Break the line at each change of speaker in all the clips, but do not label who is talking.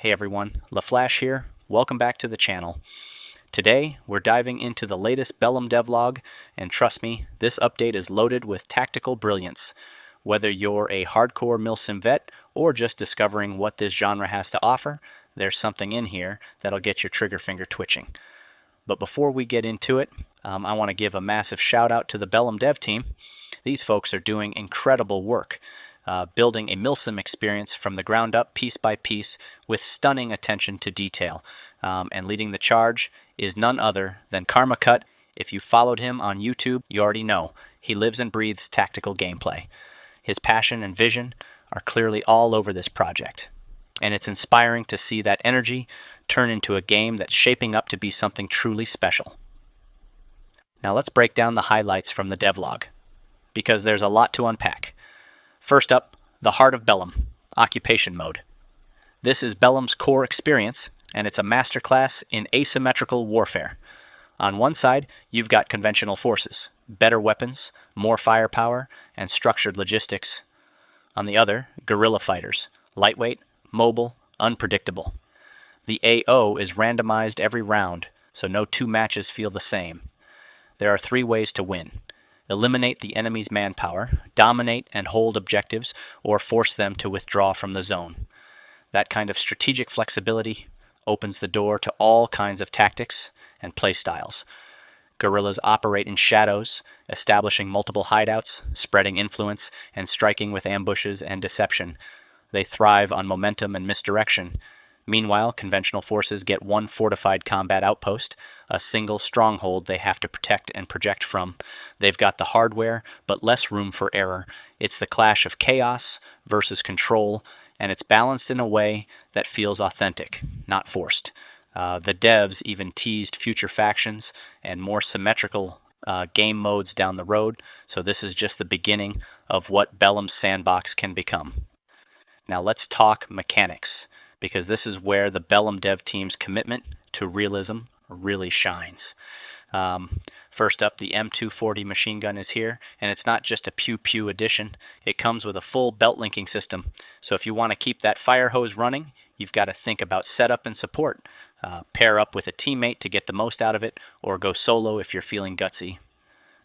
Hey everyone, LaFlash here. Welcome back to the channel. Today, we're diving into the latest Bellum devlog, and trust me, this update is loaded with tactical brilliance. Whether you're a hardcore Milsim vet or just discovering what this genre has to offer, there's something in here that'll get your trigger finger twitching. But before we get into it, I want to give a massive shout out to the Bellum dev team. These folks are doing incredible work. Building a Milsim experience from the ground up, piece by piece, with stunning attention to detail. And leading the charge is none other than Karma Cut. If you followed him on YouTube, you already know he lives and breathes tactical gameplay. His passion and vision are clearly all over this project. And it's inspiring to see that energy turn into a game that's shaping up to be something truly special. Now let's break down the highlights from the devlog, because there's a lot to unpack. First up, the heart of Bellum, Occupation Mode. This is Bellum's core experience, and it's a masterclass in asymmetrical warfare. On one side, you've got conventional forces, better weapons, more firepower, and structured logistics. On the other, guerrilla fighters, lightweight, mobile, unpredictable. The AO is randomized every round, so no two matches feel the same. There are 3 ways to win. Eliminate the enemy's manpower, dominate and hold objectives, or force them to withdraw from the zone. That kind of strategic flexibility opens the door to all kinds of tactics and playstyles. Guerrillas operate in shadows, establishing multiple hideouts, spreading influence, and striking with ambushes and deception. They thrive on momentum and misdirection. Meanwhile, conventional forces get one fortified combat outpost, a single stronghold they have to protect and project from. They've got the hardware, but less room for error. It's the clash of chaos versus control, and it's balanced in a way that feels authentic, not forced. The devs even teased future factions and more symmetrical game modes down the road, so this is just the beginning of what Bellum's sandbox can become. Now let's talk mechanics, because this is where the Bellum dev team's commitment to realism really shines. First up, the M240 machine gun is here, and it's not just a pew-pew addition. It comes with a full belt linking system, so if you want to keep that fire hose running, you've got to think about setup and support. Pair up with a teammate to get the most out of it, or go solo if you're feeling gutsy.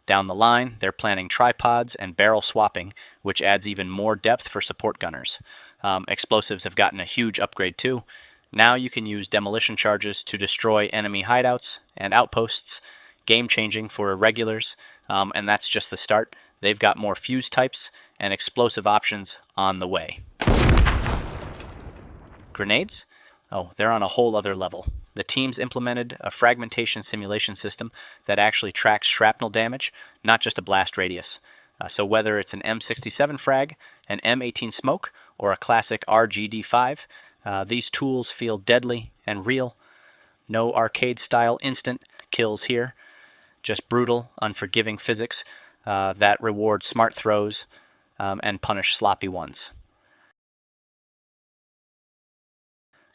Down the line, they're planning tripods and barrel swapping, which adds even more depth for support gunners. Explosives have gotten a huge upgrade too. Now you can use demolition charges to destroy enemy hideouts and outposts, game-changing for irregulars, and that's just the start. They've got more fuse types and explosive options on the way. Grenades? Oh, they're on a whole other level. The teams implemented a fragmentation simulation system that actually tracks shrapnel damage, not just a blast radius. So whether it's an M67 frag, an M18 smoke, or a classic RGD5, these tools feel deadly and real. No arcade-style instant kills here, just brutal, unforgiving physics that reward smart throws and punish sloppy ones.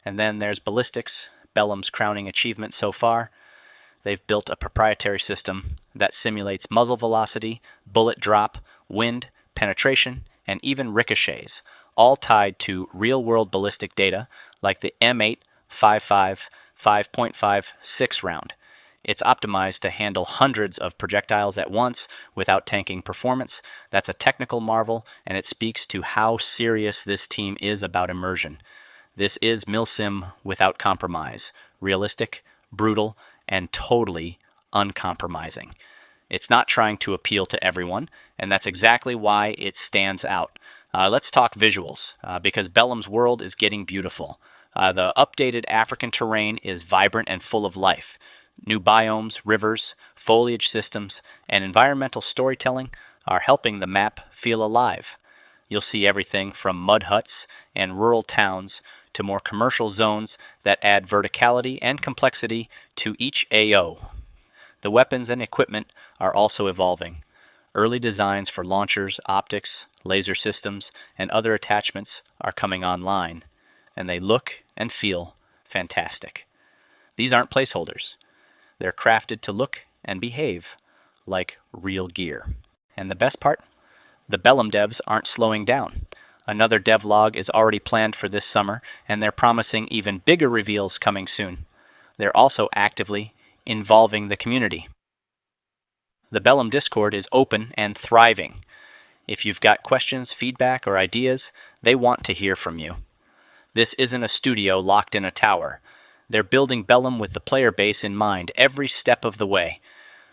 And then there's Ballistics, Bellum's crowning achievement so far. They've built a proprietary system that simulates muzzle velocity, bullet drop, wind, penetration, and even ricochets, all tied to real-world ballistic data like the M8 5.5, 5.5, 6 round. It's optimized to handle hundreds of projectiles at once without tanking performance. That's a technical marvel, and it speaks to how serious this team is about immersion. This is Milsim without compromise, realistic, brutal, and totally uncompromising. It's not trying to appeal to everyone, and that's exactly why it stands out. Let's talk visuals, because Bellum's world is getting beautiful. The updated African terrain is vibrant and full of life. New biomes, rivers, foliage systems, and environmental storytelling are helping the map feel alive. You'll see everything from mud huts and rural towns to more commercial zones that add verticality and complexity to each AO. The weapons and equipment are also evolving. Early designs for launchers, optics, laser systems, and other attachments are coming online, and they look and feel fantastic. These aren't placeholders. They're crafted to look and behave like real gear. And the best part? The Bellum devs aren't slowing down. Another devlog is already planned for this summer, and they're promising even bigger reveals coming soon. They're also actively involving the community. The Bellum Discord is open and thriving. If you've got questions, feedback, or ideas, they want to hear from you. This isn't a studio locked in a tower. They're building Bellum with the player base in mind every step of the way.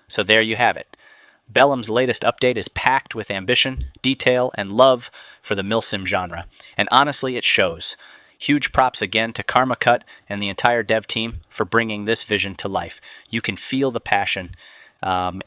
So there you have it. Bellum's latest update is packed with ambition, detail, and love for the Milsim genre. And honestly, it shows. Huge props again to Karma Cut and the entire dev team for bringing this vision to life. You can feel the passion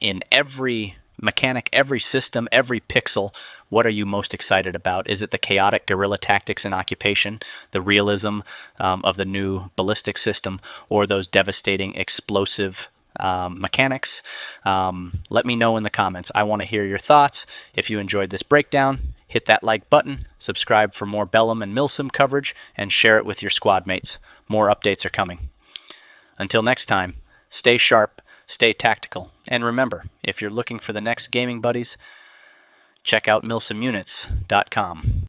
in every mechanic, every system, every pixel. What are you most excited about? Is it the chaotic guerrilla tactics and occupation, the realism of the new Ballistics System, or those devastating explosive mechanics? Let me know in the comments. I want to hear your thoughts. If you enjoyed this breakdown, hit that like button, subscribe for more Bellum and Milsim coverage, and share it with your squad mates. More updates are coming. Until next time, stay sharp, stay tactical, and remember, if you're looking for the next gaming buddies, check out milsimunits.com.